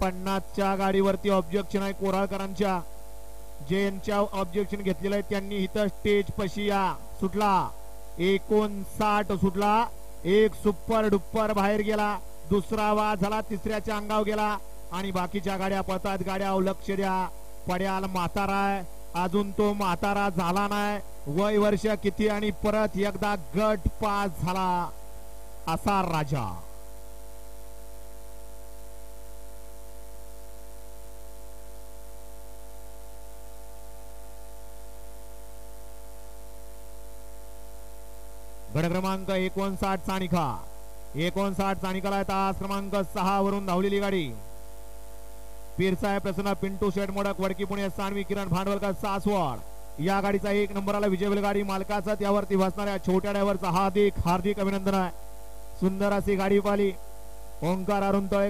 50च्या गाडीवरती ऑब्जेक्शन आहे कोराळकरांच्या. ज्यांच्या ऑब्जेक्शन घेतलेलं आहे त्यांनी इथं स्टेज पशी या. सुटला 59 सुटला. एक सुपर डुप्पर बाहेर गेला. दुसरा वाद झाला. तिसऱ्याच्या अंगावर गेला आणि बाकीच्या गाड्या पळतात. गाड्या लक्ष द्या. पड्याल म्हातारा आहे अजून तो म्हातारा झाला नाही. वय वर्ष किती आणि परत एकदा गट पास झाला असा राजा. गट क्रमांक 59 सानिका. 59 सानिकाला तास क्रमांक 6 वरून धावलेली गाडी. पीरसाहेब प्रसन्न पिंटू शेठ मोडक वडकी पुणे सानवी किरण भांडवलकर सासवड या गाडीचा 1 नंबरला विजय गाडी मालकाचा त्यावरती बसणाऱ्या छोट्या ड्रायव्हरचा हार्दिक हार्दिक अभिनंदन आहे. सुंदर अशी गाडी पाहिली. ओंकार अरुण तळे